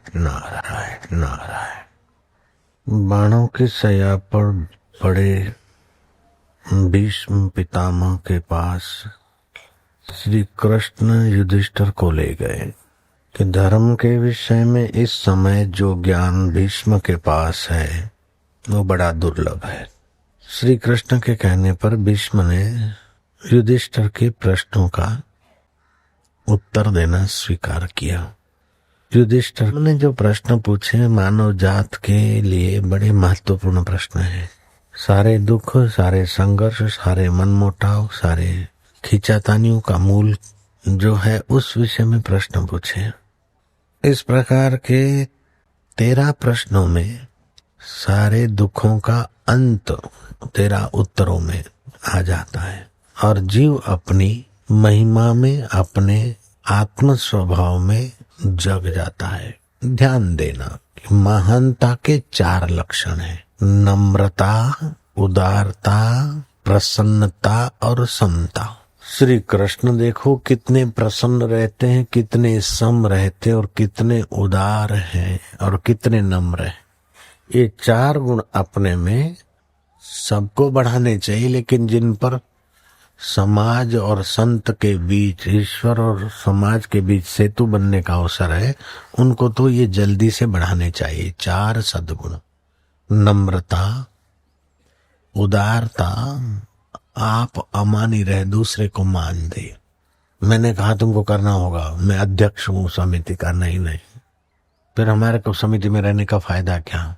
नारायण नारायण। बाणों की सया पर पड़े भीष्म पितामह के पास श्री कृष्ण युधिष्ठिर को ले गए कि धर्म के विषय में इस समय जो ज्ञान भीष्म के पास है वो बड़ा दुर्लभ है। श्री कृष्ण के कहने पर भीष्म ने युधिष्ठिर के प्रश्नों का उत्तर देना स्वीकार किया। युधिष्ठिर ने जो प्रश्न पूछे मानव जात के लिए बड़े महत्वपूर्ण प्रश्न हैं। सारे दुख, सारे संघर्ष, सारे मनमुटाव, सारे खींचातानियों का मूल जो है उस विषय में प्रश्न पूछे। इस प्रकार के 13 प्रश्नों में सारे दुखों का अंत 13 उत्तरों में आ जाता है और जीव अपनी महिमा में, अपने आत्म स्वभाव में जग जाता है। ध्यान देना कि महानता के 4 लक्षण हैं: नम्रता, उदारता, प्रसन्नता और समता। श्री कृष्ण देखो कितने प्रसन्न रहते हैं, कितने सम रहते हैं और कितने उदार हैं और कितने नम्र हैं। ये 4 गुण अपने में सबको बढ़ाने चाहिए, लेकिन जिन पर समाज और संत के बीच, ईश्वर और समाज के बीच सेतु बनने का अवसर है, उनको तो ये जल्दी से बढ़ाने चाहिए। 4 सद्गुण: नम्रता, उदारता, आप अमानी रहे, दूसरे को मान दे। मैंने कहा तुमको करना होगा, मैं अध्यक्ष हूँ समिति का, नहीं। फिर हमारे को समिति में रहने का फायदा क्या?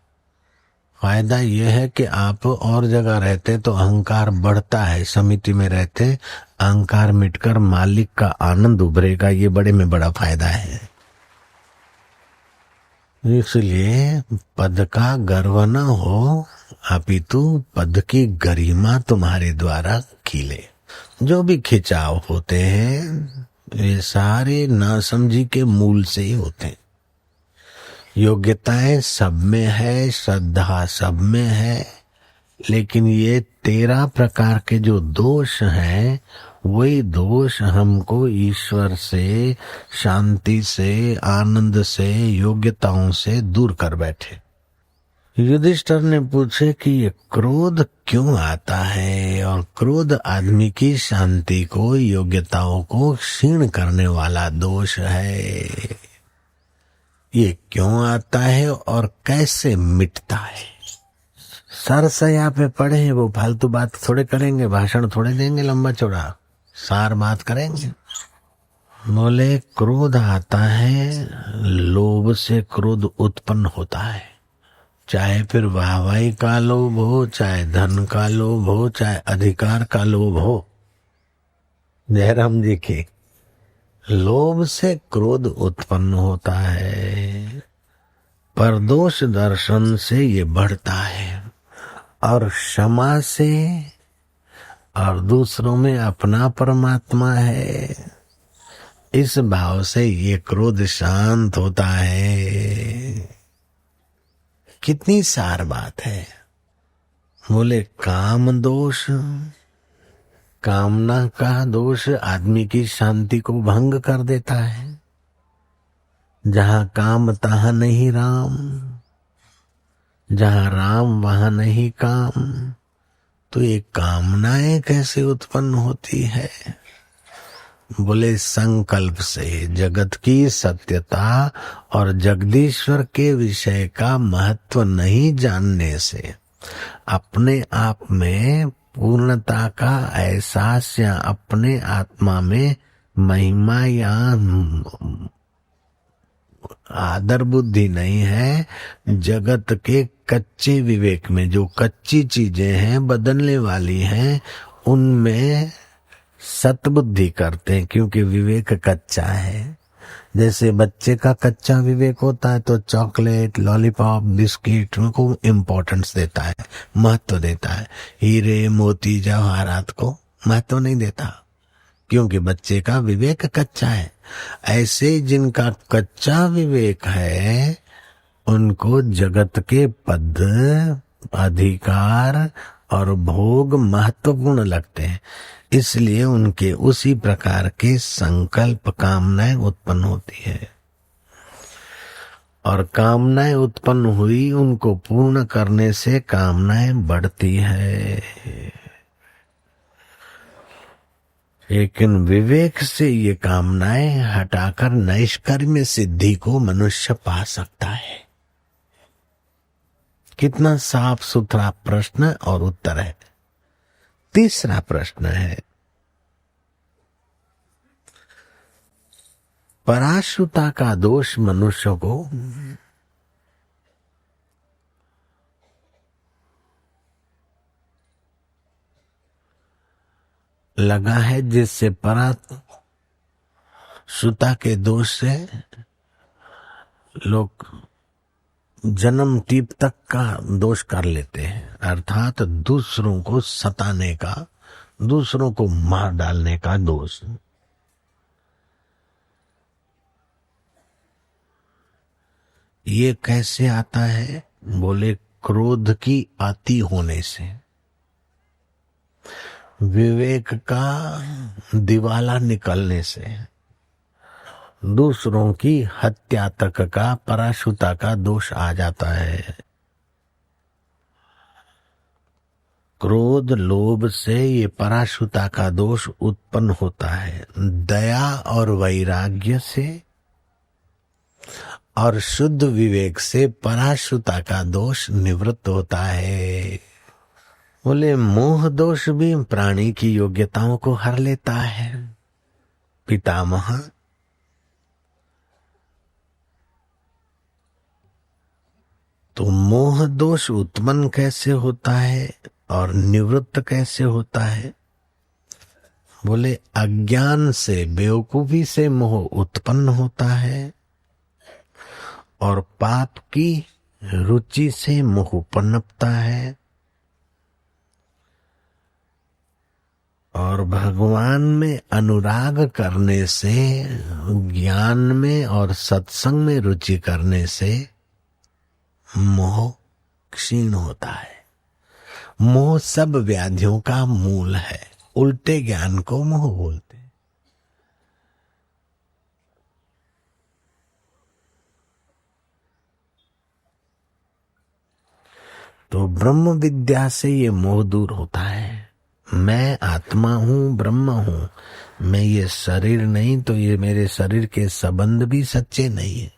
फायदा यह है कि आप और जगह रहते तो अहंकार बढ़ता है, समिति में रहते अहंकार मिटकर मालिक का आनंद उभरेगा। ये बड़े में बड़ा फायदा है। इसलिए पद का गर्व न हो, अपितु पद की गरिमा तुम्हारे द्वारा खिले। जो भी खिंचाव होते हैं ये सारे नासमझी के मूल से ही होते हैं। योग्यताएं सब में है, श्रद्धा सब में है, लेकिन ये 13 प्रकार के जो दोष हैं वही दोष हमको ईश्वर से, शांति से, आनंद से, योग्यताओं से दूर कर बैठे। युधिष्ठिर ने पूछे कि ये क्रोध क्यों आता है, और क्रोध आदमी की शांति को, योग्यताओं को क्षीण करने वाला दोष है। ये क्यों आता है और कैसे मिटता है? सरसया पे पढ़े, वो फालतू बात थोड़े करेंगे, भाषण थोड़े देंगे लंबा चौड़ा, सार बात करेंगे। बोले क्रोध आता है, लोभ से क्रोध उत्पन्न होता है। चाहे फिर वाहवाही का लोभ हो, चाहे धन का लोभ हो, चाहे अधिकार का लोभ हो। जयराम जी की लोभ से क्रोध उत्पन्न होता है, पर दोष दर्शन से ये बढ़ता है, और क्षमा से और दूसरों में अपना परमात्मा है, इस भाव से ये क्रोध शांत होता है। कितनी सार बात है। बोले काम दोष, कामना का दोष आदमी की शांति को भंग कर देता है। जहाँ काम तहाँ नहीं राम, जहाँ राम वहाँ नहीं काम। तो ये कामनाएं कैसे उत्पन्न होती है? बोले संकल्प से, जगत की सत्यता और जगदीश्वर के विषय का महत्व नहीं जानने से, अपने आप में पूर्णता का एहसास या अपने आत्मा में महिमा या आदर बुद्धि नहीं है, जगत के कच्चे विवेक में, जो कच्ची चीजें हैं बदलने वाली हैं, उनमें सतबुद्धि करते हैं, क्योंकि विवेक कच्चा है। जैसे बच्चे का कच्चा विवेक होता है तो चॉकलेट, लॉलीपॉप, बिस्किट को इम्पोर्टेंस देता है, महत्व देता है। हीरे, मोती, जवाहरात को महत्व नहीं देता, क्योंकि बच्चे का विवेक कच्चा है। ऐसे जिनका कच्चा विवेक है उनको जगत के पद, अधिकार और भोग महत्वपूर्ण लगते हैं, इसलिए उनके उसी प्रकार के संकल्प, कामनाएं उत्पन्न होती है। और कामनाएं उत्पन्न हुई, उनको पूर्ण करने से कामनाएं बढ़ती है। लेकिन विवेक से ये कामनाएं हटाकर नैष्कर्म्य सिद्धि को मनुष्य पा सकता है। कितना साफ सुथरा प्रश्न और उत्तर है। तीसरा प्रश्न है, पराशुता का दोष मनुष्य को लगा है, जिससे पराशुता के दोष से लोग जन्म टीप तक का दोष कर लेते हैं, अर्थात दूसरों को सताने का, दूसरों को मार डालने का दोष। ये कैसे आता है? बोले क्रोध की अति होने से, विवेक का दिवाला निकलने से, दूसरों की हत्या तक का पराशुता का दोष आ जाता है। क्रोध लोभ से ये पराशुता का दोष उत्पन्न होता है। दया और वैराग्य से और शुद्ध विवेक से पराशुता का दोष निवृत्त होता है। बोले मोह दोष भी प्राणी की योग्यताओं को हर लेता है। पितामह तो मोह दोष उत्पन्न कैसे होता है और निवृत्त कैसे होता है? बोले अज्ञान से, बेवकूफी से मोह उत्पन्न होता है और पाप की रुचि से मोह पनपता है और भगवान में अनुराग करने से, ज्ञान में और सत्संग में रुचि करने से मोह क्षीण होता है। मोह सब व्याधियों का मूल है। उल्टे ज्ञान को मोह बोलते। तो ब्रह्म विद्या से ये मोह दूर होता है। मैं आत्मा हूँ, ब्रह्म हूँ, मैं ये शरीर नहीं, तो ये मेरे शरीर के संबंध भी सच्चे नहीं है।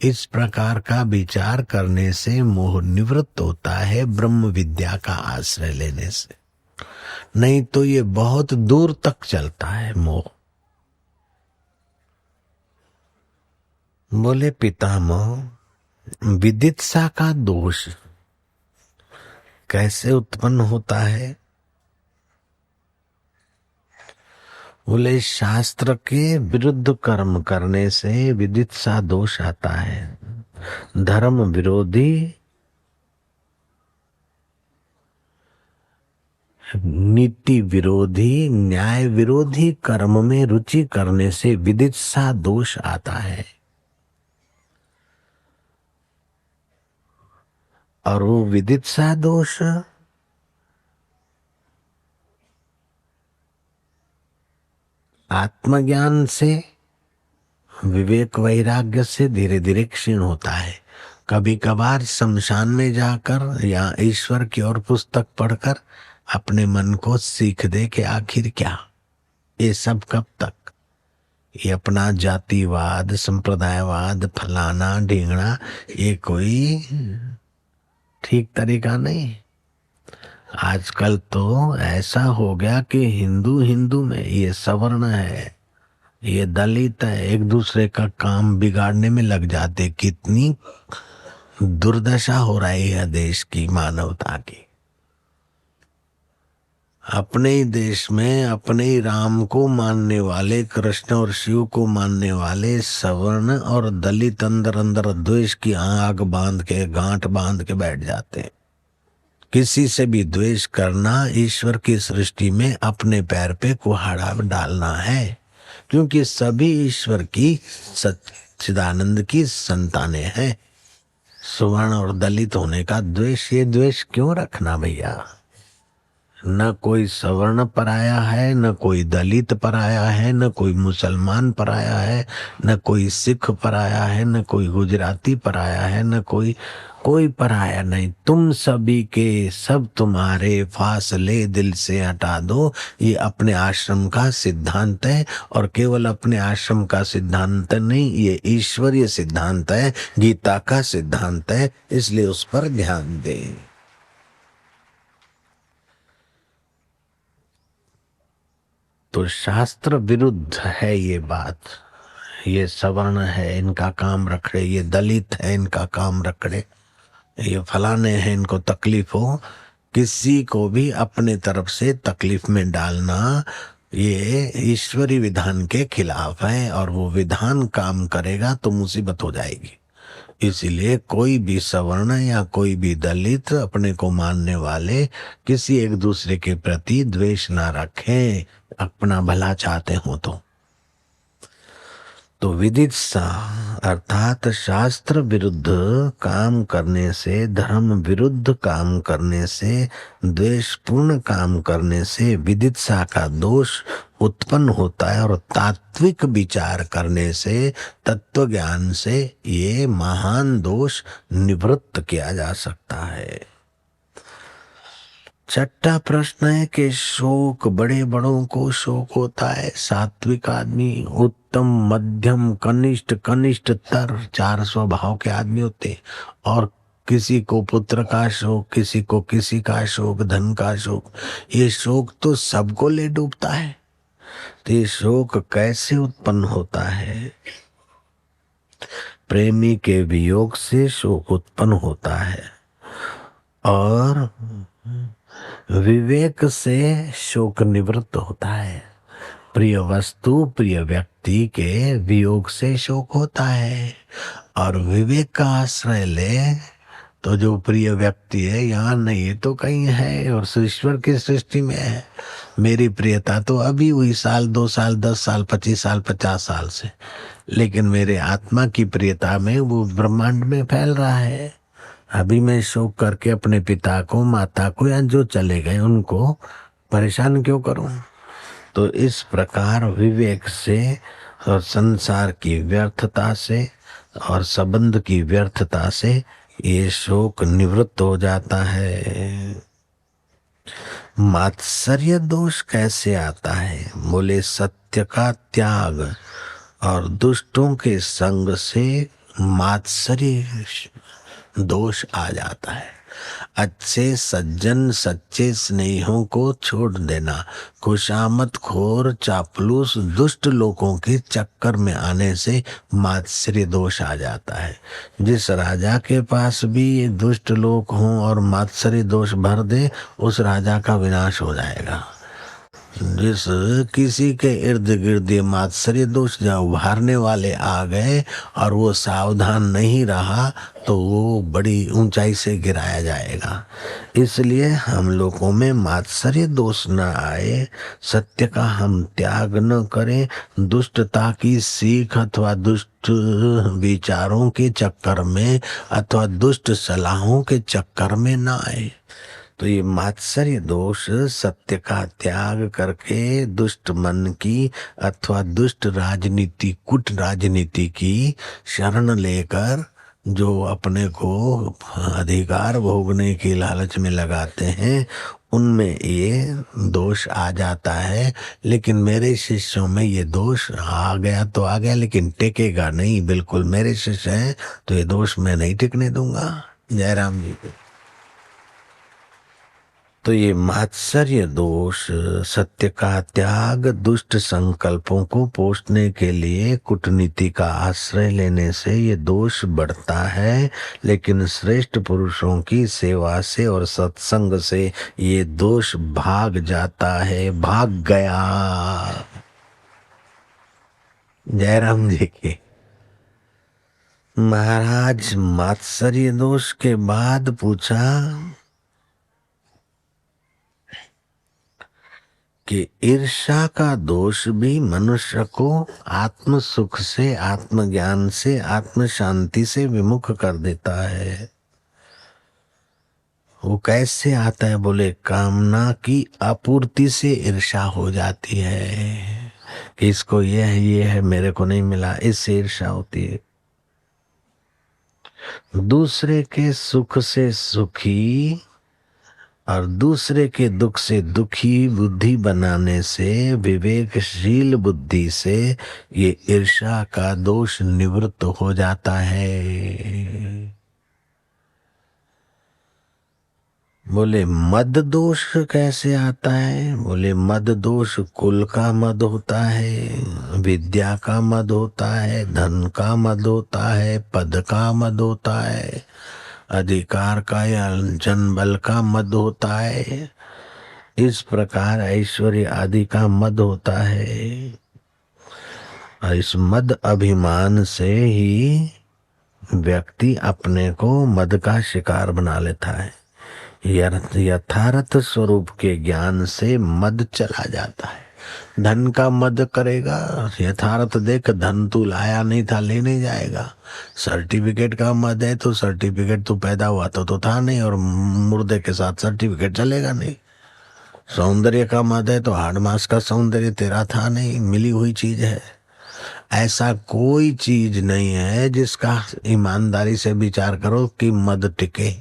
इस प्रकार का विचार करने से मोह निवृत्त होता है, ब्रह्म विद्या का आश्रय लेने से। नहीं तो ये बहुत दूर तक चलता है मोह। बोले पितामह, विदित्सा का दोष कैसे उत्पन्न होता है? बोले शास्त्र के विरुद्ध कर्म करने से विदित्सा दोष आता है। धर्म विरोधी, नीति विरोधी, न्याय विरोधी कर्म में रुचि करने से विदित्सा दोष आता है। और वो विदित्सा दोष आत्मज्ञान से, विवेक वैराग्य से धीरे धीरे क्षीण होता है। कभी कभार शमशान में जाकर या ईश्वर की ओर पुस्तक पढ़कर अपने मन को सीख दे कि आखिर क्या, ये सब कब तक, ये अपना जातिवाद, संप्रदायवाद, फलाना ढींगना, ये कोई ठीक तरीका नहीं। आजकल तो ऐसा हो गया कि हिंदू हिंदू में, ये सवर्ण है, ये दलित है, एक दूसरे का काम बिगाड़ने में लग जाते। कितनी दुर्दशा हो रही है देश की, मानवता की। अपने ही देश में अपने ही राम को मानने वाले, कृष्ण और शिव को मानने वाले सवर्ण और दलित अंदर अंदर द्वेष की आग बांध के, गांठ बांध के बैठ जाते हैं। किसी से भी द्वेष करना ईश्वर की सृष्टि में अपने पैर पे कुहाड़ा डालना है, क्योंकि सभी ईश्वर की सच्चिदानंद की संतानें हैं। सुवर्ण और दलित होने का द्वेष, ये द्वेष क्यों रखना भैया? न कोई सवर्ण पराया है, न कोई दलित पराया है, न कोई मुसलमान पराया है, न कोई सिख पराया है, न कोई गुजराती पराया है, न कोई कोई पराया नहीं। तुम सभी के सब तुम्हारे, फासले दिल से हटा दो। ये अपने आश्रम का सिद्धांत है, और केवल अपने आश्रम का सिद्धांत नहीं, ये ईश्वरीय सिद्धांत है, गीता का सिद्धांत है। इसलिए उस पर ध्यान दें। तो शास्त्र विरुद्ध है ये बात। ये सवर्ण है, इनका काम रखड़े, ये दलित है, इनका काम रखड़े, ये फलाने हैं, इनको तकलीफ हो। किसी को भी अपने तरफ से तकलीफ में डालना ये ईश्वरी विधान के खिलाफ है, और वो विधान काम करेगा तो मुसीबत हो जाएगी। इसीलिए कोई भी सवर्ण या कोई भी दलित, अपने को मानने वाले, किसी एक दूसरे के प्रति द्वेष ना रखें, अपना भला चाहते हो तो विदित्सा अर्थात शास्त्र विरुद्ध काम करने से, धर्म विरुद्ध काम करने से, द्वेषपूर्ण काम करने से विदित्सा का दोष उत्पन्न होता है, और तात्विक विचार करने से, तत्व ज्ञान से ये महान दोष निवृत्त किया जा सकता है। छठा प्रश्न है कि शोक, बड़े बड़ों को शोक होता है। सात्विक आदमी, उत्तम, मध्यम, कनिष्ठ, कनिष्ठतर, 4 स्वभाव के आदमी होते। और किसी को पुत्र का शोक, किसी को किसी का शोक, धन का शोक। ये शोक तो सबको ले डूबता है। तो ये शोक कैसे उत्पन्न होता है? प्रेमी के वियोग से शोक उत्पन्न होता है, और विवेक से शोक निवृत्त होता है। प्रिय वस्तु, प्रिय व्यक्ति के वियोग से शोक होता है, और विवेक का आश्रय ले तो जो प्रिय व्यक्ति है यहाँ नहीं है तो कहीं है, और ईश्वर की सृष्टि में है। मेरी प्रियता तो अभी हुई, साल 2 साल 10 साल 25 साल 50 साल से, लेकिन मेरे आत्मा की प्रियता में वो ब्रह्मांड में फैल रहा है। अभी मैं शोक करके अपने पिता को, माता को, या जो चले गए उनको परेशान क्यों करूं? तो इस प्रकार विवेक से और संसार की व्यर्थता से और संबंध की व्यर्थता से ये शोक निवृत्त हो जाता है। मात्सर्य दोष कैसे आता है? बोले सत्य का त्याग और दुष्टों के संग से मात्सर्य दोष आ जाता है। अच्छे सज्जन, सच्चे स्नेहों को छोड़ देना, खुशामद खोर, चापलूस, दुष्ट लोगों के चक्कर में आने से मात्सर्य दोष आ जाता है। जिस राजा के पास भी ये दुष्ट लोग हों और मात्सर्य दोष भर दे, उस राजा का विनाश हो जाएगा। जिस किसी के इर्द गिर्द मात्सर्य दोष जब उभारने वाले आ गए और वो सावधान नहीं रहा, तो वो बड़ी ऊंचाई से गिराया जाएगा। इसलिए हम लोगों में मात्सर्य दोष न आए, सत्य का हम त्याग न करें, दुष्टता की सीख अथवा दुष्ट विचारों के चक्कर में अथवा दुष्ट सलाहों के चक्कर में न आए। तो ये मात्सर्य दोष सत्य का त्याग करके दुष्ट मन की अथवा दुष्ट राजनीति, कुट राजनीति की शरण लेकर जो अपने को अधिकार भोगने की लालच में लगाते हैं, उनमें ये दोष आ जाता है। लेकिन मेरे शिष्यों में ये दोष आ गया तो आ गया, लेकिन टिकेगा नहीं। बिल्कुल मेरे शिष्य हैं तो ये दोष मैं नहीं टिकने दूंगा। जयराम जी को तो ये मात्सर्य दोष, सत्य का त्याग, दुष्ट संकल्पों को पोषने के लिए कूटनीति का आश्रय लेने से ये दोष बढ़ता है। लेकिन श्रेष्ठ पुरुषों की सेवा से और सत्संग से ये दोष भाग जाता है, भाग गया। जयराम जी की महाराज मात्सर्य दोष के बाद पूछा कि ईर्ष्या का दोष भी मनुष्य को आत्म सुख से, आत्मज्ञान से, आत्म शांति से विमुख कर देता है। वो कैसे आता है? बोले कामना की आपूर्ति से ईर्ष्या हो जाती है कि इसको ये है मेरे को नहीं मिला, इससे ईर्ष्या होती है। दूसरे के सुख से सुखी और दूसरे के दुख से दुखी बुद्धि बनाने से, विवेकशील बुद्धि से ये ईर्ष्या का दोष निवृत्त हो जाता है। बोले मद दोष कैसे आता है? बोले मद दोष कुल का मद होता है, विद्या का मद होता है, धन का मद होता है, पद का मद होता है, अधिकार का या जन बल का मद होता है। इस प्रकार ऐश्वर्य आदि का मद होता है। और इस मद अभिमान से ही व्यक्ति अपने को मद का शिकार बना लेता है। यथार्थ स्वरूप के ज्ञान से मद चला जाता है। धन का मद करेगा, यथार्थ देख धन तू लाया नहीं था, लेने जाएगा। सर्टिफिकेट का मद है तो सर्टिफिकेट तू पैदा हुआ तो था नहीं, और मुर्दे के साथ सर्टिफिकेट चलेगा नहीं। सौंदर्य का मद है तो हाड़ मास का सौंदर्य तेरा था नहीं, मिली हुई चीज है। ऐसा कोई चीज नहीं है जिसका ईमानदारी से विचार करो कि मद टिके।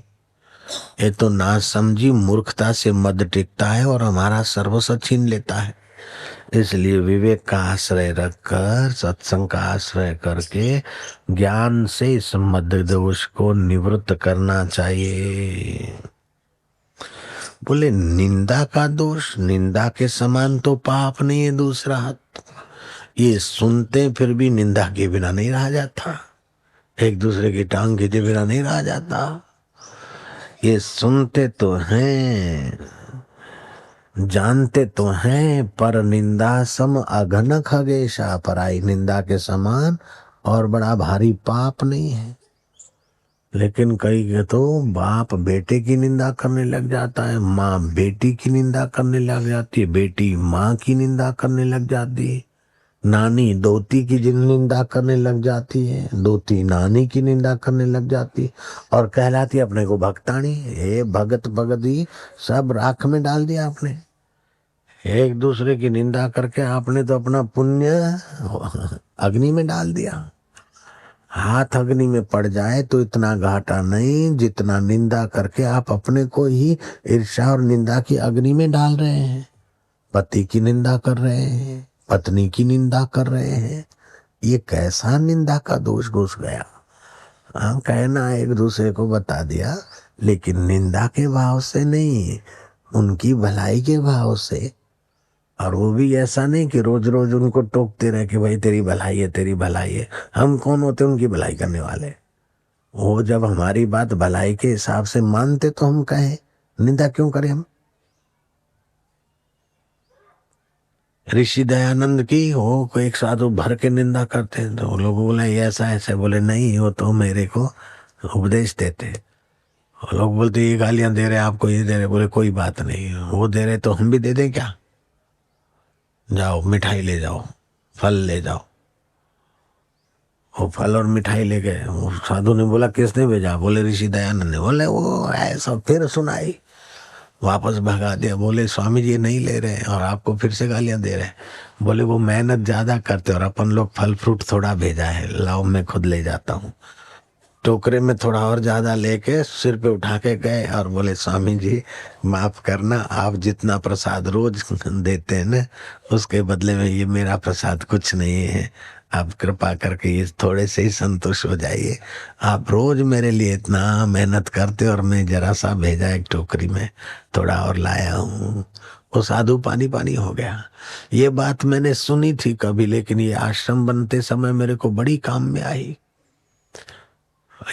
ये तो ना समझी मूर्खता से मद टिकता है और हमारा सर्वस्व छीन लेता है। इसलिए विवेक का आश्रय रखकर, सत्संग का आश्रय करके ज्ञान से इस मद दोष को निवृत्त करना चाहिए। बोले निंदा का दोष, निंदा के समान तो पाप नहीं है दूसरा। ये सुनते फिर भी निंदा के बिना नहीं रहा जाता, एक दूसरे की टांग खींचे बिना नहीं रहा जाता। ये सुनते तो हैं, जानते तो हैं, पर निंदा सम अघन खगेशा, पराई निंदा के समान और बड़ा भारी पाप नहीं है। लेकिन कई के तो बाप बेटे की निंदा करने लग जाता है, माँ बेटी की निंदा करने लग जाती है, बेटी माँ की निंदा करने लग जाती है, नानी दोती की निंदा करने लग जाती है, दोती नानी की निंदा करने लग जाती है, और कहलाती अपने को भक्तानी। हे भगत भगती सब राख में डाल दिया आपने। एक दूसरे की निंदा करके आपने तो अपना पुण्य अग्नि में डाल दिया। हाथ अग्नि में पड़ जाए तो इतना घाटा नहीं जितना निंदा करके आप अपने को ही ईर्ष्या और निंदा की अग्नि में डाल रहे हैं। पति की निंदा कर रहे हैं, पत्नी की निंदा कर रहे हैं। ये कैसा निंदा का दोष घुस गया। हम कहना एक दूसरे को बता दिया, लेकिन निंदा के भाव से नहीं, उनकी भलाई के भाव से। और वो भी ऐसा नहीं कि रोज रोज उनको टोकते रहे कि भाई तेरी भलाई है, तेरी भलाई है। हम कौन होते उनकी भलाई करने वाले? वो जब हमारी बात भलाई के हिसाब से मानते तो हम कहें, निंदा क्यों करें हम? ऋषि दयानंद की हो एक साधु भर के निंदा करते हैं तो लोग बोले ऐसा ऐसा, बोले नहीं वो तो मेरे को उपदेश देते। लोग बोलते ये गालियां दे रहे आपको, ये दे रहे, बोले कोई बात नहीं, वो दे रहे तो हम भी दे दें क्या? जाओ मिठाई ले जाओ, फल ले जाओ। वो फल और मिठाई ले गए। वो साधु ने बोला किसने भेजा? बोले ऋषि दयानंद ने। बोले वो ऐसा, फिर सुनाई, वापस भगा दिया। बोले स्वामी जी नहीं ले रहे और आपको फिर से गालियां दे रहे हैं। बोले वो मेहनत ज्यादा करते और अपन लोग फल फ्रूट थोड़ा भेजा है, लाओ मैं खुद ले जाता हूँ। टोकरे में थोड़ा और ज्यादा लेके सिर पे उठा के गए और बोले स्वामी जी माफ करना, आप जितना प्रसाद रोज देते हैं ना उसके बदले में ये मेरा प्रसाद कुछ नहीं है। आप कृपा करके ये थोड़े से ही संतुष्ट हो जाइए। आप रोज मेरे लिए इतना मेहनत करते और मैं जरा सा भेजा एक टोकरी में थोड़ा और लाया हूँ। वो साधु पानी पानी हो गया। ये बात मैंने सुनी थी कभी, लेकिन ये आश्रम बनते समय मेरे को बड़ी काम में आई।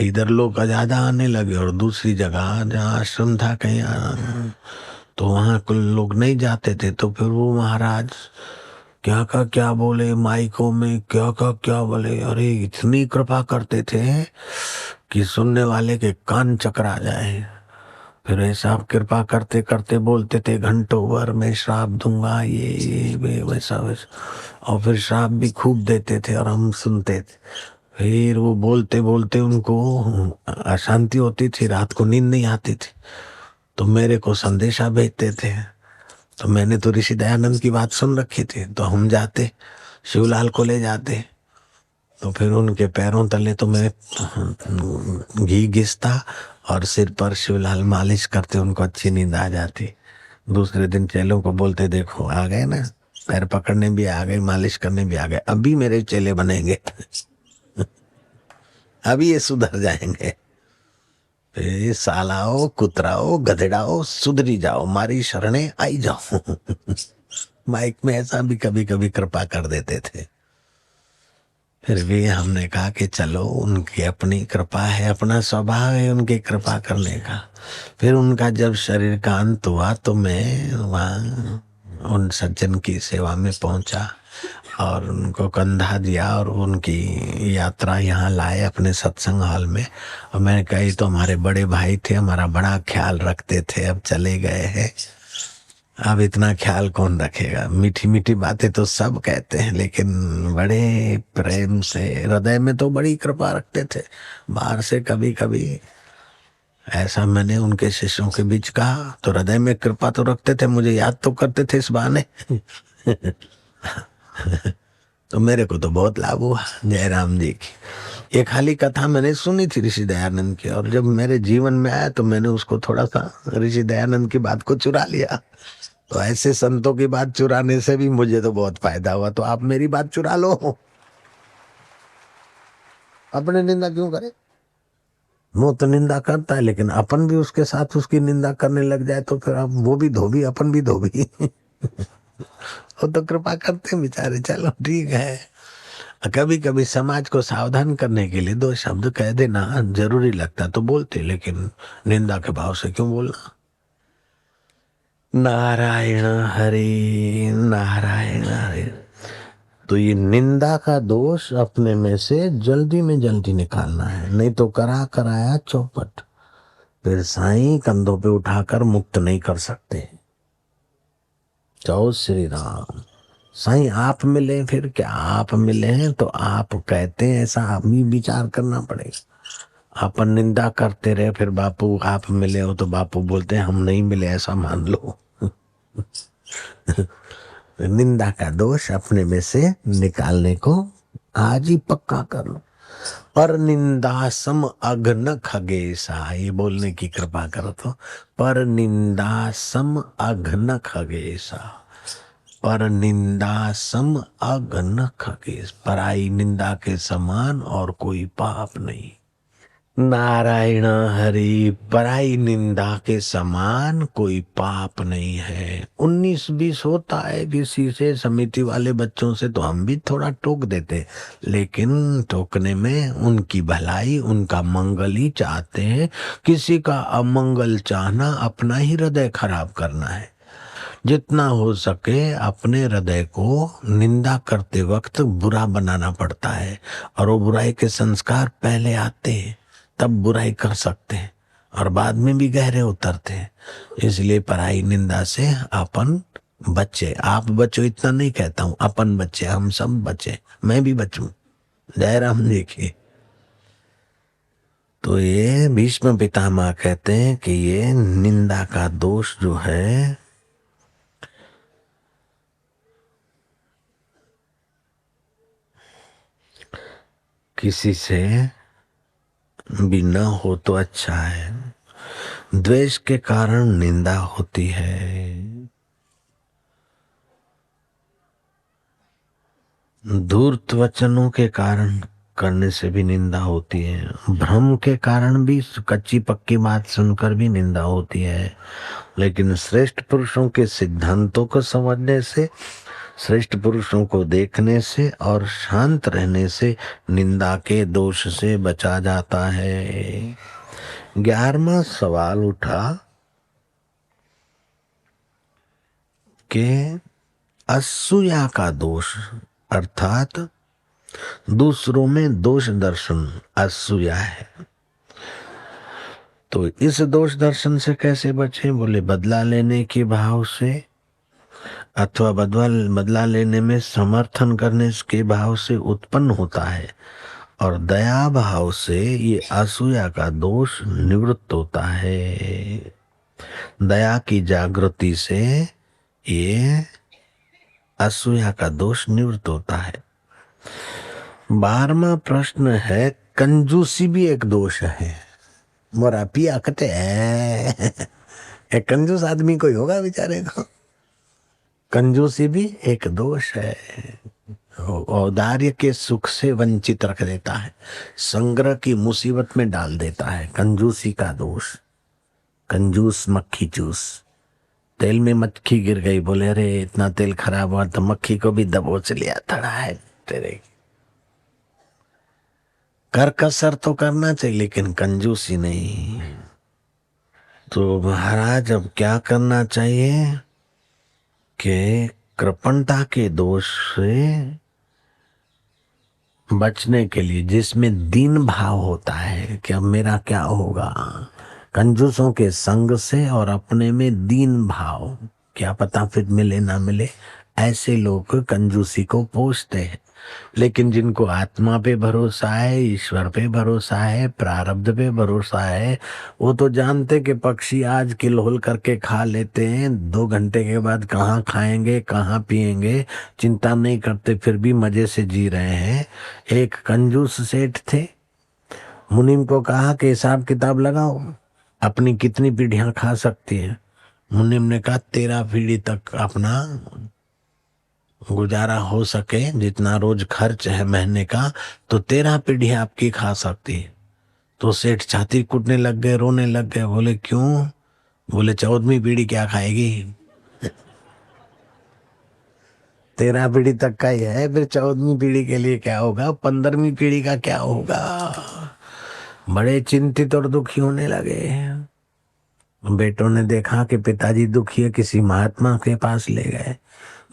इधर लोग ज्यादा आने लगे और दूसरी जगह जहाँ आश्रम था कहीं तो वहाँ कुल लोग नहीं जाते थे। तो फिर वो महाराज क्या का क्या बोले माइकों में, क्या का क्या बोले, अरे इतनी कृपा करते थे कि सुनने वाले के कान चकरा जाए। फिर ऐसा कृपा करते करते बोलते थे घंटों भर मैं श्राप दूंगा, ये वैसा वैसा, और फिर श्राप भी खूब देते थे और हम सुनते थे। फिर वो बोलते बोलते उनको अशांति होती थी, रात को नींद नहीं आती थी। तो मेरे को संदेशा भेजते थे। तो मैंने तो ऋषि दयानंद की बात सुन रखी थी, तो हम जाते, शिवलाल को ले जाते, तो फिर उनके पैरों तले तो मैं घी घिसता और सिर पर शिवलाल मालिश करते, उनको अच्छी नींद आ जाती। दूसरे दिन चेलों को बोलते, देखो आ गए ना, पैर पकड़ने भी आ गए, मालिश करने भी आ गए, अभी मेरे चेले बनेंगे। अभी ये सुधर जाएंगे। ए सालाओ, कुतराओ, गधेड़ाओ, सुधरी जाओ, मारी शरणे आई जाओ। माइक में ऐसा भी कभी कभी कृपा कर देते थे। फिर भी हमने कहा कि चलो, उनकी अपनी कृपा है, अपना स्वभाव है उनकी कृपा करने का। फिर उनका जब शरीर का अंत हुआ तो मैं वहाँ उन सज्जन की सेवा में पहुंचा और उनको कंधा दिया और उनकी यात्रा यहाँ लाए अपने सत्संग हॉल में। और मैंने कहा, ये तो हमारे बड़े भाई थे, हमारा बड़ा ख्याल रखते थे, अब चले गए हैं, अब इतना ख्याल कौन रखेगा। मीठी मीठी बातें तो सब कहते हैं, लेकिन बड़े प्रेम से हृदय में तो बड़ी कृपा रखते थे। बाहर से कभी कभी ऐसा मैंने उनके शिष्यों के बीच कहा, तो हृदय में कृपा तो रखते थे, मुझे याद तो करते थे इस बहाने। तो मेरे को तो बहुत लाभ हुआ जयराम जी की। एक खाली कथा मैंने सुनी थी ऋषि दयानंद की, और जब मेरे जीवन में आया तो मैंने उसको थोड़ा सा ऋषि दयानंद की बात को चुरा लिया। तो ऐसे संतों की बात चुराने से भी मुझे तो बहुत फायदा हुआ। तो आप मेरी बात चुरा लो, अपने निंदा क्यों करे। वो तो निंदा करता है, लेकिन अपन भी उसके साथ उसकी निंदा करने लग जाए तो फिर अब वो भी धोबी, अपन भी धोबी। वो तो कृपा करते हैं बेचारे, चलो ठीक है। कभी कभी समाज को सावधान करने के लिए दो शब्द कह देना जरूरी लगता तो बोलते, लेकिन निंदा के भाव से क्यों बोलना। नारायण हरि नारायण हरि। तो ये निंदा का दोष अपने में से जल्दी में जल्दी निकालना है, नहीं तो करा कराया चौपट। फिर साईं कंधों पे उठाकर मुक्त नहीं कर सकते। जय श्री राम। साईं आप मिले, फिर क्या आप मिले हैं तो आप कहते हैं ऐसा, हमें विचार करना पड़ेगा। अपन निंदा करते रहे, फिर बापू आप मिले हो तो बापू बोलते हैं हम नहीं मिले, ऐसा मान लो। निंदा का दोष अपने में से निकालने को आज ही पक्का कर लो। पर निंदा सम अघ्न खगेसा, ये बोलने की कृपा करो तो। पर निंदा सम अघ्न खगेसा, पर निंदा सम अघ्न खगेश, पराई निंदा के समान और कोई पाप नहीं। नारायण हरि, पराई निंदा के समान कोई पाप नहीं है। 19-20 होता है किसी से, समिति वाले बच्चों से तो हम भी थोड़ा टोक देते, लेकिन टोकने में उनकी भलाई, उनका मंगल ही चाहते हैं। किसी का अमंगल चाहना अपना ही हृदय खराब करना है। जितना हो सके अपने हृदय को निंदा करते वक्त बुरा बनाना पड़ता है, और वो बुराई के संस्कार पहले आते हैं, तब बुराई कर सकते हैं और बाद में भी गहरे उतरते हैं। इसलिए पराई निंदा से अपन बच्चे, आप बचो इतना नहीं कहता हूं, अपन बच्चे, हम सब बचे, मैं भी बचूं। जयराम जी की। तो ये भीष्म पितामह कहते हैं कि ये निंदा का दोष जो है, किसी से भी न हो तो अच्छा है। द्वेष के कारण निंदा होती है, धूर्त वचनों के कारण करने से भी निंदा होती है, भ्रम के कारण भी, कच्ची पक्की बात सुनकर भी निंदा होती है। लेकिन श्रेष्ठ पुरुषों के सिद्धांतों को समझने से, श्रेष्ठ पुरुषों को देखने से और शांत रहने से निंदा के दोष से बचा जाता है। 11वां सवाल उठा कि असूया का दोष, अर्थात दूसरों में दोष दर्शन असूया है। तो इस दोष दर्शन से कैसे बचे? बोले बदला लेने के भाव से, अथवा बदला लेने में समर्थन करने के भाव से उत्पन्न होता है, और दया भाव से ये असूया का दोष निवृत्त होता है। दया की जागृति से ये असूया का दोष निवृत्त होता है। 12वां प्रश्न है, कंजूसी भी एक दोष है। मोरा पिया कटे एक कंजूस आदमी कोई होगा बेचारे को। कंजूसी भी एक दोष है, औदार्य के सुख से वंचित रख देता है, संग्रह की मुसीबत में डाल देता है। कंजूसी का दोष। कंजूस मक्खी चूस। तेल में मक्खी गिर गई, बोले अरे इतना तेल खराब हुआ तो मक्खी को भी दबोच लिया थड़ा है तेरे। कर कसर तो करना चाहिए लेकिन कंजूसी नहीं। तो महाराज अब क्या करना चाहिए कि कृपणता के दोष से बचने के लिए, जिसमें दीन भाव होता है कि अब मेरा क्या होगा, कंजूसों के संग से और अपने में दीन भाव, क्या पता फिर मिले ना मिले, ऐसे लोग कंजूसी को पोषते हैं। लेकिन जिनको आत्मा पे भरोसा है, ईश्वर पे भरोसा है, प्रारब्ध पे भरोसा है, वो तो जानते कि पक्षी आज किलहोल करके खा लेते हैं, 2 घंटे के बाद कहाँ खाएंगे कहाँ पिएंगे चिंता नहीं करते, फिर भी मजे से जी रहे हैं। एक कंजूस सेठ थे, मुनीम को कहा कि हिसाब किताब लगाओ, अपनी कितनी पीढ़ियां खा सकती है। मुनीम ने कहा 13 पीढ़ी तक अपना गुजारा हो सके, जितना रोज खर्च है महीने का, तो 13 पीढ़ी आपकी खा सकती है। तो सेठ छाती कूटने लग गए, रोने लग गए। बोले क्यों? बोले 14वीं पीढ़ी क्या खाएगी? 13 पीढ़ी तक का ही है, फिर 14वीं पीढ़ी के लिए क्या होगा, 15वीं पीढ़ी का क्या होगा? बड़े चिंतित और दुखी होने लगे। बेटों ने देखा कि पिताजी दुखी है, किसी महात्मा के पास ले गए।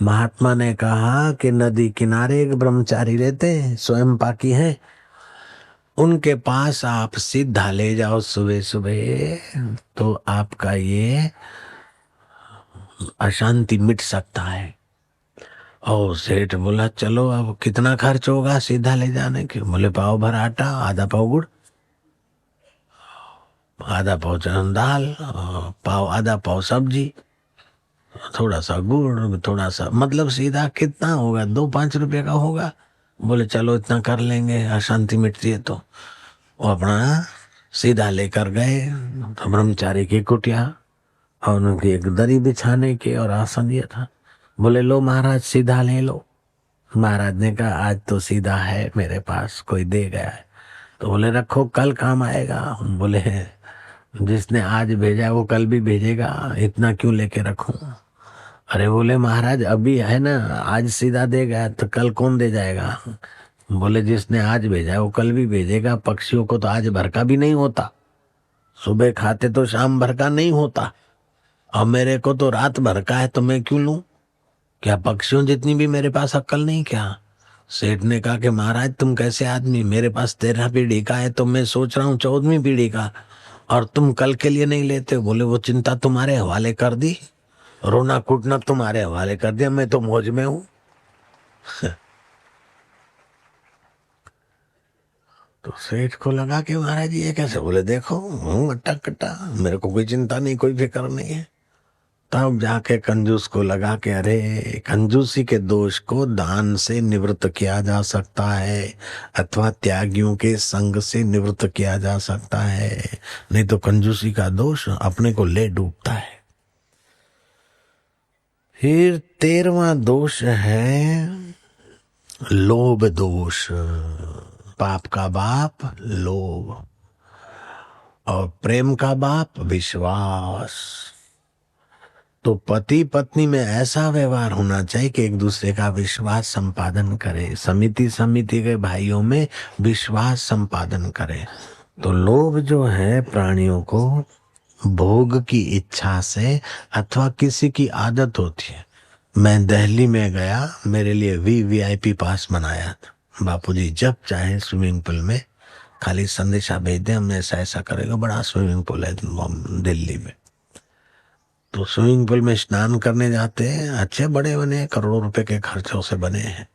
महात्मा ने कहा कि नदी किनारे एक ब्रह्मचारी रहते हैं, स्वयं पाकी हैं, उनके पास आप सीधा ले जाओ सुबह सुबह, तो आपका ये अशांति मिट सकता है। और सेठ बोला चलो, अब कितना खर्च होगा सीधा ले जाने के? बोले पाव भर आटा, आधा पाव गुड़, आधा पाव चना दाल, पाव आधा पाव सब्जी, थोड़ा सा गुड़, थोड़ा सा, मतलब सीधा कितना होगा? 2-5 रुपए का होगा। बोले चलो इतना कर लेंगे, अशांति मिटती है। तो वो अपना सीधा लेकर गए तो ब्रह्मचारी की कुटिया, और उनकी एक दरी बिछाने की और आसन दिया था। बोले लो महाराज सीधा ले लो। महाराज ने कहा आज तो सीधा है मेरे पास, कोई दे गया है। तो बोले रखो, कल काम आएगा। बोले जिसने आज भेजा वो कल भी भेजेगा, इतना क्यों लेके रखूं? अरे बोले महाराज अभी है ना, आज सीधा देगा तो कल कौन दे जाएगा? बोले जिसने आज भेजा है वो कल भी भेजेगा। पक्षियों को तो आज भर का भी नहीं होता, सुबह खाते तो शाम भर का नहीं होता, और मेरे को तो रात भर का है, तो मैं क्यों लूं? क्या पक्षियों जितनी भी मेरे पास अक्ल नहीं क्या? सेठ ने कहा कि महाराज तुम कैसे आदमी, मेरे पास 13 पीढ़ी का है तो मैं सोच रहा हूँ 14वीं पीढ़ी का, और तुम कल के लिए नहीं लेते? बोले वो चिंता तुम्हारे हवाले कर दी, रोना कूटना तुम्हारे हवाले कर दिया, मैं तो मौज में हूं। तो सेठ को लगा कि महाराज ये कैसे? बोले देखो हूँ अट्टा कट्टा, मेरे को कोई चिंता नहीं, कोई फिक्र नहीं है। तब जाके कंजूस को लगा कि अरे कंजूसी के दोष को दान से निवृत्त किया जा सकता है, अथवा त्यागियों के संग से निवृत्त किया जा सकता है, नहीं तो कंजूसी का दोष अपने को ले डूबता है। फिर 13वां दोष है लोभ दोष। पाप का बाप लोभ, और प्रेम का बाप विश्वास। तो पति पत्नी में ऐसा व्यवहार होना चाहिए कि एक दूसरे का विश्वास संपादन करे, समिति के भाइयों में विश्वास संपादन करे। तो लोभ जो है प्राणियों को भोग की इच्छा से, अथवा किसी की आदत होती है। मैं दिल्ली में गया, मेरे लिए VIP पास बनाया था बापूजी, जब चाहे स्विमिंग पूल में खाली संदेशा भेज दे, हम ऐसा ऐसा करेगा। बड़ा स्विमिंग पूल है दिल्ली में, तो स्विमिंग पूल में स्नान करने जाते हैं, अच्छे बड़े बने हैं, करोड़ों रुपए के खर्चों से बने हैं।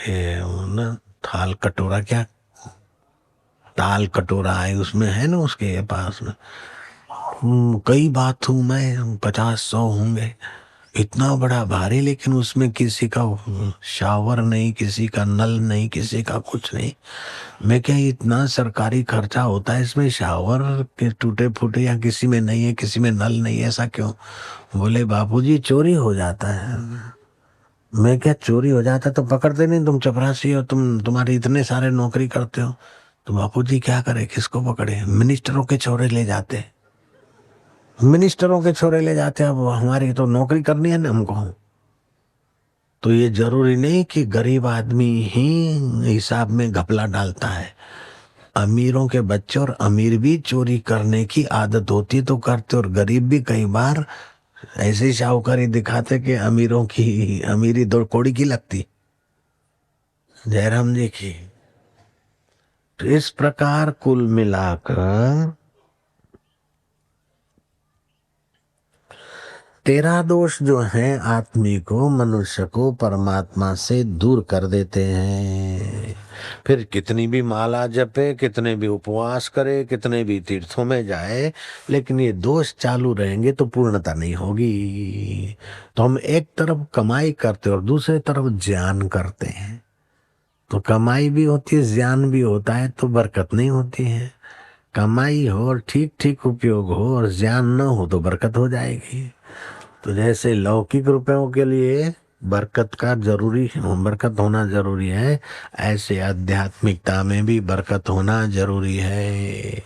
ये ना थाल कटोरा क्या ताल कटोरा है उसमें, है ना उसके पास में। कई बाथरूम है, 50-100 होंगे, इतना बड़ा भारी, लेकिन उसमें किसी का शावर नहीं, किसी का नल नहीं, किसी का कुछ नहीं। मैं क्या, इतना सरकारी खर्चा होता है इसमें, शावर के टूटे फूटे या किसी में नहीं है, किसी में नल नहीं है, ऐसा क्यों? बोले बापूजी चोरी हो जाता है। मैं क्या, चोरी हो जाता तो पकड़ते नहीं? तुम चपरासी हो, तुम्हारे इतने सारे नौकरी करते हो, तो बापूजी क्या करे, किसको पकड़े? मिनिस्टरों के छोरे ले जाते, मिनिस्टरों के छोरे ले जाते। अब हमारी तो नौकरी करनी है ना हमको। तो ये जरूरी नहीं कि गरीब आदमी ही हिसाब में घपला डालता है। अमीरों के बच्चे और अमीर भी चोरी करने की आदत होती है तो करते, और गरीब भी कई बार ऐसी शाहूकारी दिखाते कि अमीरों की अमीरी दो कौड़ी की लगती। जयराम जी की। तो इस प्रकार कुल मिलाकर 13 दोष जो हैं आदमी को, मनुष्य को परमात्मा से दूर कर देते हैं। फिर कितनी भी माला जपे, कितने भी उपवास करे, कितने भी तीर्थों में जाए, लेकिन ये दोष चालू रहेंगे तो पूर्णता नहीं होगी। तो हम एक तरफ कमाई करते और दूसरे तरफ ज्ञान करते हैं, तो कमाई भी होती है, ज्ञान भी होता है, तो बरकत नहीं होती है। कमाई हो और ठीक ठीक उपयोग हो और ज्ञान न हो तो बरकत हो जाएगी। तो जैसे लौकिक रुपयों के लिए बरकत होना जरूरी है, ऐसे आध्यात्मिकता में भी बरकत होना जरूरी है।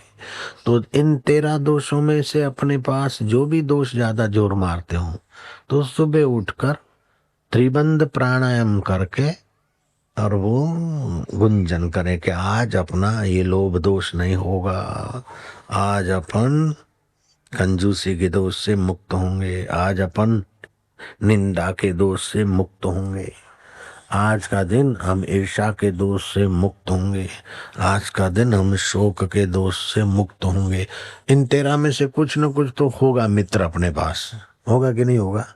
तो इन 13 दोषों में से अपने पास जो भी दोष ज्यादा जोर मारते हो, तो सुबह उठकर त्रिबंध प्राणायाम करके और वो गुंजन करें कि आज अपना ये लोभ दोष नहीं होगा, आज अपन कंजूसी के दोष से मुक्त होंगे, आज अपन निंदा के दोष से मुक्त होंगे, आज का दिन हम ईर्ष्या के दोष से मुक्त होंगे, आज का दिन हम शोक के दोष से मुक्त होंगे। इन 13 में से कुछ न कुछ तो होगा मित्र अपने पास, होगा कि नहीं होगा?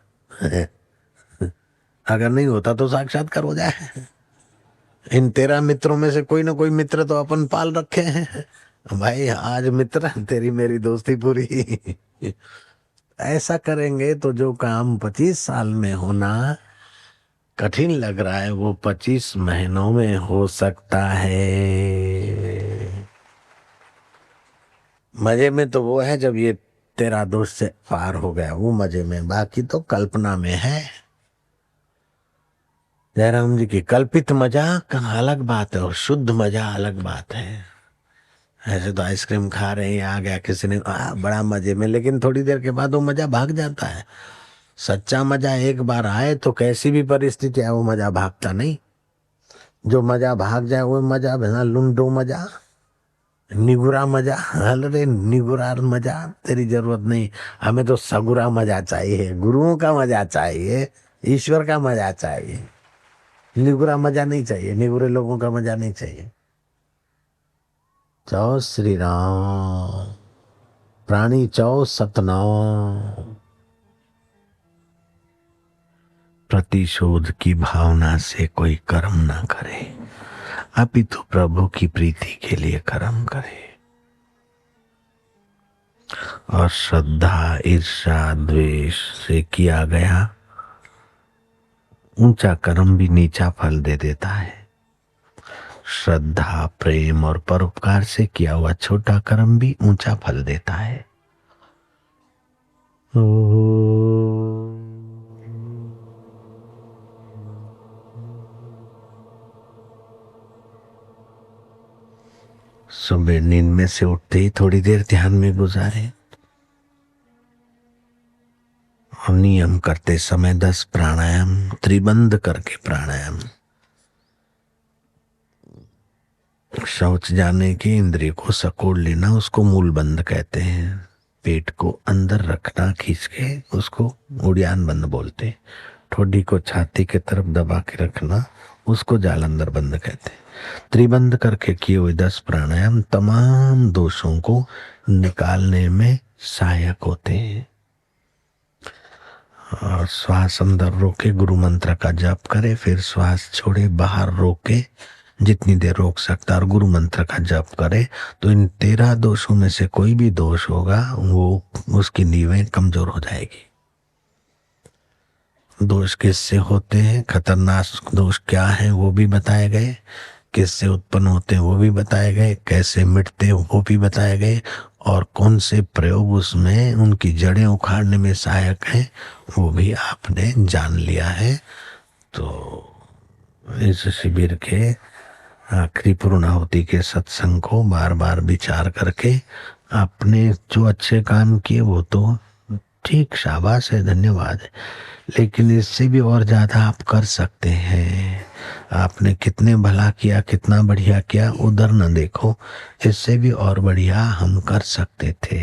अगर नहीं होता तो साक्षात्कार हो जाए। इन 13 मित्रों में से कोई ना कोई मित्र तो अपन पाल रखे हैं भाई। आज मित्र, तेरी मेरी दोस्ती पूरी। ऐसा करेंगे तो जो काम 25 साल में होना कठिन लग रहा है, वो 25 महीनों में हो सकता है। मजे में तो वो है जब ये 13 दोष से पार हो गया, वो मजे में, बाकी तो कल्पना में है। जयराम जी की कल्पित मजा का अलग बात है और शुद्ध मजा अलग बात है। ऐसे तो आइसक्रीम खा रहे हैं, आ गया किसी ने बड़ा मजे में, लेकिन थोड़ी देर के बाद वो मजा भाग जाता है। सच्चा मजा एक बार आए तो कैसी भी परिस्थिति है वो मजा भागता नहीं। जो मजा भाग जाए वो मजा बिना लुंडो मजा, निगुरा मजा। अरे निगुरा मजा तेरी जरूरत नहीं, हमें तो सगुरा मजा चाहिए, गुरुओं का मजा चाहिए, ईश्वर का मजा चाहिए। निगुरा मजा नहीं चाहिए, निगुरे लोगों का मजा नहीं चाहिए। चौ श्री राम। प्राणी चौ सतनाम। प्रतिशोध की भावना से कोई कर्म ना करे, अपितु प्रभु की प्रीति के लिए कर्म करे। और श्रद्धा, ईर्ष्या, द्वेष से किया गया ऊंचा कर्म भी नीचा फल दे देता है। श्रद्धा, प्रेम और परोपकार से किया हुआ छोटा कर्म भी ऊंचा फल देता है। सुबह नींद में से उठते ही थोड़ी देर ध्यान में गुजारे और नियम करते समय 10 प्राणायाम त्रिबंध करके प्राणायाम। शौच जाने की इंद्रिय को सकोड़ लेना उसको मूल बंद कहते हैं। पेट को अंदर रखना खींच के उसको उड़ियान बंद बोलते। ठोडी को छाती के तरफ दबा के रखना उसको जालंधर बंद कहते हैं। त्रिबंध करके किए हुए 10 प्राणायाम तमाम दोषों को निकालने में सहायक होते हैं। और श्वास अंदर रोके गुरु मंत्र का जप करे, फिर श्वास छोड़े, बाहर रोके जितनी देर रोक सकता और गुरु मंत्र का जप करे तो इन 13 दोषों में से कोई भी दोष होगा वो उसकी नींवें कमजोर हो जाएगी। दोष किससे होते हैं, खतरनाक दोष क्या है वो भी बताए गए, किससे उत्पन्न होते हैं वो भी बताए गए, कैसे मिटते हैं वो भी बताए गए, और कौन से प्रयोग उसमें उनकी जड़ें उखाड़ने में सहायक हैं वो भी आपने जान लिया है। तो इस शिविर के आखिरी पूर्णाहुति के सत्संग को बार बार विचार करके आपने जो अच्छे काम किए वो तो ठीक, शाबाश है, धन्यवाद है, लेकिन इससे भी और ज्यादा आप कर सकते हैं। आपने कितने भला किया, कितना बढ़िया किया, उधर न देखो, इससे भी और बढ़िया हम कर सकते थे।